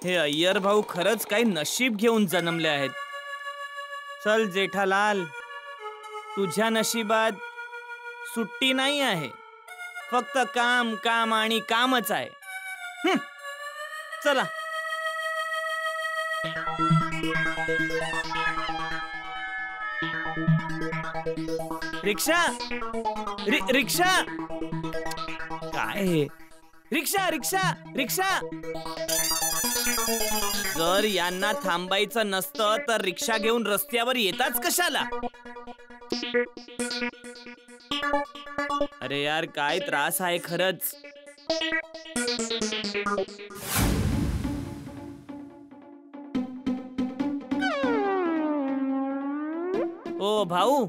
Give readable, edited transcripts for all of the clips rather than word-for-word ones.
हे अय्यर भाऊ खरंच काही नशीब घेऊन जन्मले आहेत. चल जेठालाल, तुझ्या नशिबात सुट्टी नाही आहे. फक्त काम काम आणि कामच आहे. चला. रिक्षा रिक्षा काय? रिक्षा रिक्षा रिक्षा. जर यांना थांबायचं नसतं तर रिक्षा घेऊन रस्त्यावर येताच कशाला? अरे यार, काय त्रास आहे खरंच. ओ भाऊ,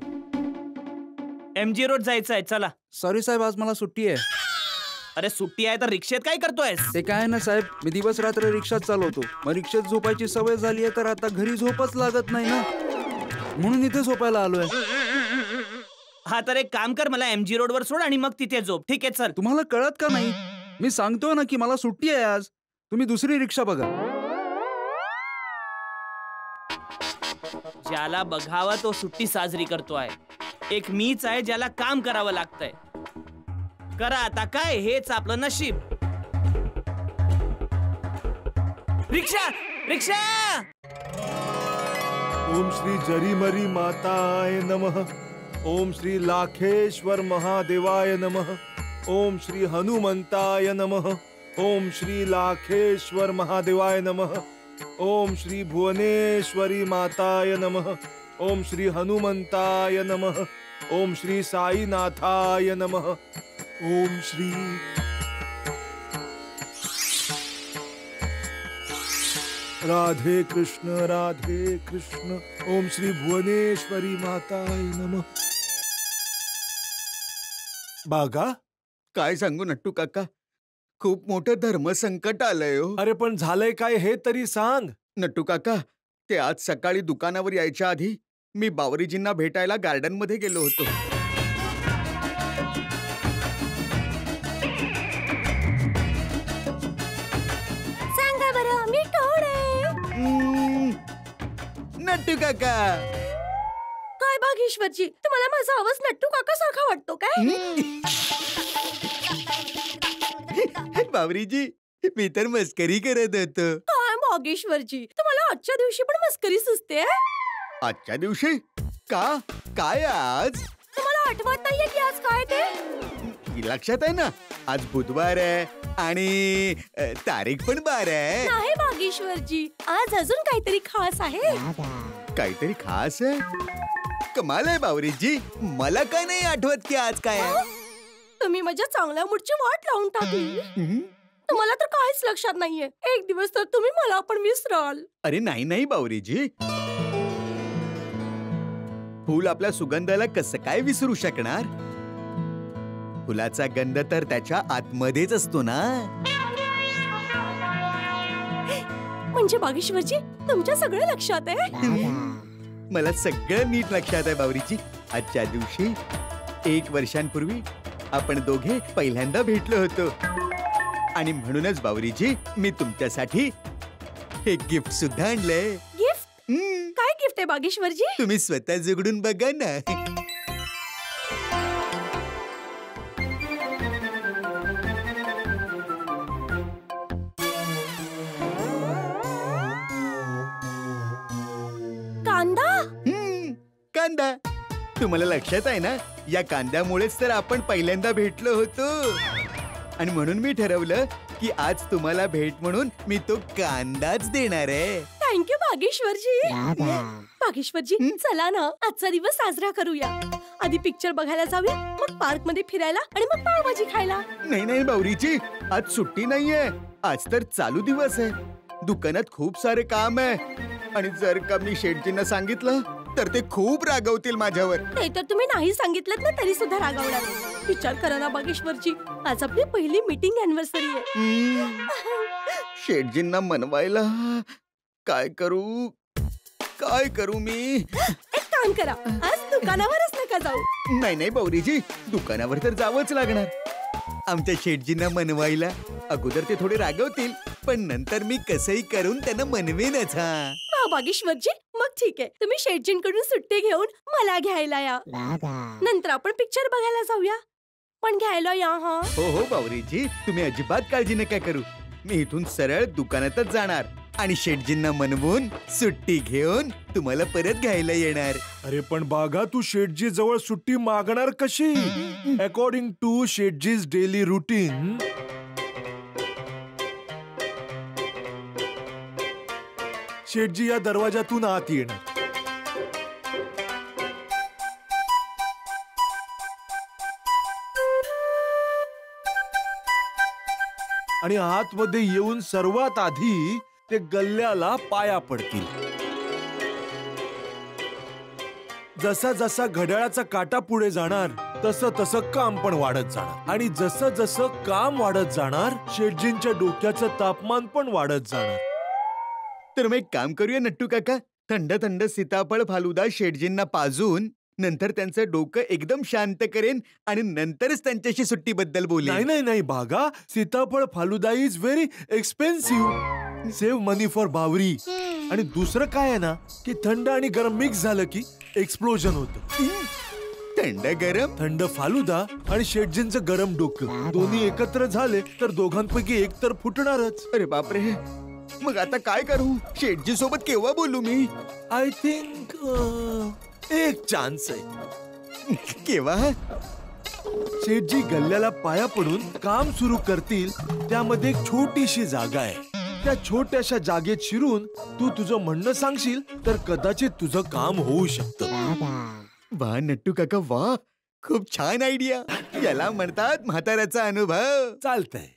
MG रोड जायचं आहे, चला. सॉरी साहेब, आज मला सुट्टी आहे. अरे सुट्टी आहे तर रिक्षेत काय करतोयस? ते काय ना साहेब, मी दिवस रात्र रिक्षात चालवतो. मग रिक्षेत झोपायची सवय झाली आहे, तर आता घरी झोपच लागत नाही ना, म्हणून इथे झोपायला आलोय. हा तर एक काम कर, मला MG रोड वर सोड आणि मग तिथे झोप. ठीक आहे, चल. तुम्हाला कळत का नाही? मी सांगतोय ना की मला सुट्टी आहे आज. तुम्ही दुसरी रिक्षा बघा. ज्याला बघावा तो सुट्टी साजरी करतोय. एक मीच आहे ज्याला काम करावं लागतंय. करा आता काय, हेच आपलं नशीब. रिक्षा रिक्षा. ओम श्री जरीमरी माताय नमः. ओम श्री लाखेश्वर महादेवाय नमः. ओम श्री हनुमंताय नमः. ओम श्री लाखेश्वर महादेवाय नमः. ओम श्री भुवनेश्वरी माताय नमः. ओम श्री हनुमंताय नमः. ओम श्री साईनाथाय नमः. ओम श्री राधे कृष्ण. ओम श्री भुवनेश्वरी माताय नमः. बागा, काय सांगू नट्टू काका, खूप मोठं धर्मसंकट आलंय हो. अरे पण झालंय काय हे तरी सांग. नट्टू काका, ते आज सकाळी दुकानावर यायच्या आधी मी बावरीजींना भेटायला गार्डन मध्ये गेलो होतो. सांगा बरं, मी कोण आहे? नट्टू काका. काय भागेश्वरजी, तुम्हाला माझा आवाज नट्टू काका सारखा वाटतो काय? बावरीजी, मी तर मस्करी करत होतो. काय भागेश्वरजी, तुम्हाला आजच्या दिवशी पण मस्करी सुचते? आजच्या दिवशी का? काय आज? तुम्हाला आठवत नाहीये की आज काय ते? लक्षात आहे ना, आज बुधवार आहे आणि तारीख पण 12 आहे. नाही भागेश्वरजी, आज अजून काहीतरी खास आहे. काहीतरी खास आहे? कमाल आहे बावरीजी, मला काय नाही आठवत की आज काय आहे. तुम्ही माझ्या चांगल्या मूडची वाट लावून टाकली. तुम्हाला तर काहीच लक्षात नाहीये. एक दिवस तर तुम्ही मला पण विसराल. अरे नाही नाही बावरीजी, फूल आपल्या सुगंधाला कसं काय विसरू शकणार? फुलाचा गंध तर त्याच्या आतमध्येच असतो ना. म्हणजे भागेश्वरजी, तुमच्या सगळं लक्षात आहे. मला सगळं नीट लक्षात आहे बावरीजी. आजच्या दिवशी 1 वर्षांपूर्वी आपण दोघे पहिल्यांदा भेटलो होतो आणि म्हणूनच बावरीजी, मी तुमच्यासाठी एक गिफ्ट सुद्धा आणलंय. गिफ्ट? काय गिफ्ट आहे भागेश्वरजी? तुम्ही स्वतः जुगडून बघा ना. कांदा? कांदा. तुम्हाला लक्षात आहे ना, या कांद्यामुळेच तर आपण पहिल्यांदा भेटलो होतो आणि म्हणून मी ठरवलं की आज तुम्हाला भेट म्हणून मी तो कांदाच देणार आहे. थँक्यू भागेश्वरजी. भागेश्वरजी, चला ना आजचा दिवस साजरा करूया. आधी पिक्चर बघायला जाऊया, मग पार्क मध्ये फिरायला आणि मग पावभाजी खायला. नाही नाही बावरीजी, आज सुट्टी नाहीये. आज तर चालू दिवस आहे. दुकानात खूप सारे काम आहे आणि जर का मी शेठजींना सांगितलं तर ते खूप रागवतील माझ्यावर. ते तर तुम्ही नाही सांगितलं ना तरी सुद्धा रागवणार. विचार करा ना भागेश्वरजी, आज आपली पहिली मीटिंग अॅनिव्हर्सरी आहे. शेठजींना मनवायला काय करू मी? एक काम करा, आज दुकानावरच नका जाऊ. नाही नाही बावरीजी, दुकानावर तर जावंच लागणार. आमच्या शेठजींना मनवायला अगोदर ते थोडे रागवतील पण नंतर मी कसंही करून त्यांना मनवेनच. हा हा बागेश्वरजी, मग ठीक आहे, तुम्ही शेटजींकडून सुट्टी घेऊन मला घ्यायला या. नंतर आपण पिक्चर बघायला जाऊया, पण घ्यायला या. हा हो हो बावरीजी, तुम्ही अजिबात काळजी नका करू. मी इथून सरळ दुकानातच जाणार आणि शेटजींना मनवून सुट्टी घेऊन तुम्हाला परत घ्यायला येणार. अरे पण बागा, तू शेटजी जवळ सुट्टी मागणार कशी? अकॉर्डिंग टू शेटजीज डेली रुटीन, शेटजी या दरवाजातून आत येणार. आणि आतमध्ये येऊन सर्वात आधी ते गल्ल्याला पाया पडतील. जसा जसा घड्याळाचा काटा पुढे जाणार तसं तसं काम पण वाढत जाणार. आणि जसं जसं काम वाढत जाणार, शेटजींच्या डोक्याचं तापमान पण वाढत जाणार. तर मग एक काम करूया नट्टू काका, थंड थंड सीताफळ फालुदा शेटजींना पाजून नंतर त्यांचं डोकं एकदम शांत करेन आणि नंतरच त्यांच्याशी सुट्टीबद्दल बोलेन. नाही नाही नाही बागा, sitafal falooda is very expensive. Save money for बावरी. आणि दुसरं काय आहे ना, की थंड आणि गरम मिक्स झालं की एक्सप्लोजन होतं. थंड गरम, थंड फालुदा आणि शेटजींचं गरम डोकं दोन्ही एकत्र झाले तर दोघांपैकी एक तर फुटणारच. अरे बापरे, मग आता काय करू? शेटजी सोबत केव्हा बोलू मी? आय थिंक एक चान्स आहे. केव्हा? शेटजी गल्ल्याला पाया पडून काम सुरू करतील, त्यामध्ये एक छोटीशी जागा आहे. त्या छोट्याशा जागेत शिरून तू तुझं म्हणणं सांगशील तर कदाचित तुझं काम होऊ शकतं. वा नट्टू काका, वा, खूप छान आयडिया. याला म्हणतात म्हाताऱ्याचा अनुभव. चालतंय.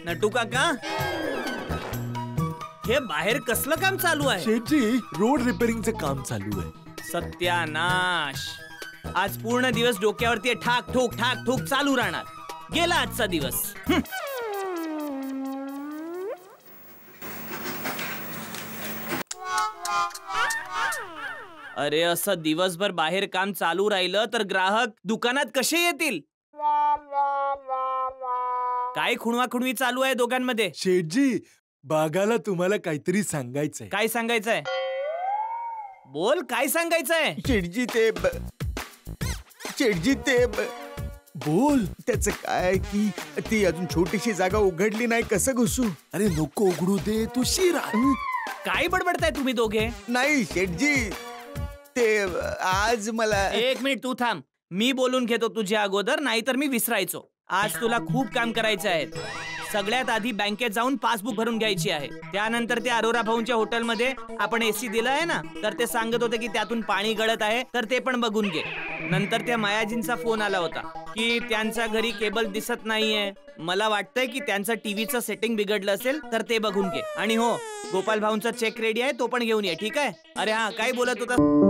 नटू काका, हे बाहेर कसलं काम चालू आहे? शेटजी, रोड रिपेअरिंगचं काम चालू आहे. सत्यानाश, आज पूर्ण दिवस डोक्यावरती ठाक ठोक चालू राहणार. गेला आजचा दिवस. अरे असं दिवसभर बाहेर काम चालू राहिलं तर ग्राहक दुकानात कसे येतील? काय खुणवाखुणवी चालू आहे दोघांमध्ये? शेटजी, बागाला तुम्हाला काहीतरी सांगायचंय. काय सांगायचंय? बोल, काय सांगायचंय? शेटजी ते बोल. त्याचं काय की ती अजून छोटीशी जागा उघडली नाही, कसं घुसू? अरे नको उघडू दे, तू शिरा. काय बडबडताय तुम्ही दोघे? नाही शेटजी, ते आज मला एक मिनिट तू थांब. मी बोलून घेतो तुझ्या अगोदर, नाहीतर मी विसरायचो. आज तुला खूप काम करायचं आहे. सगळ्यात आधी बँकेत जाऊन पासबुक भरून घ्यायची आहे. त्यानंतर ते अरोरा भाऊंच्या हॉटेलमध्ये आपण एसी दिला आहे ना, तर ते सांगत होते की त्यातून पाणी गळत आहे, तर ते पण बघून घे. नंतर त्या मायाजींचा फोन आला होता की त्यांच्या घरी केबल दिसत नाहीये. मला वाटतंय की त्यांचं टीव्हीचं सेटिंग बिघडलं असेल, तर ते बघून घे. आणि हो, गोपाल भाऊंचा चेक रेडी आहे, तो पण घेऊन ये. ठीक आहे? अरे हा, काय बोलत होता?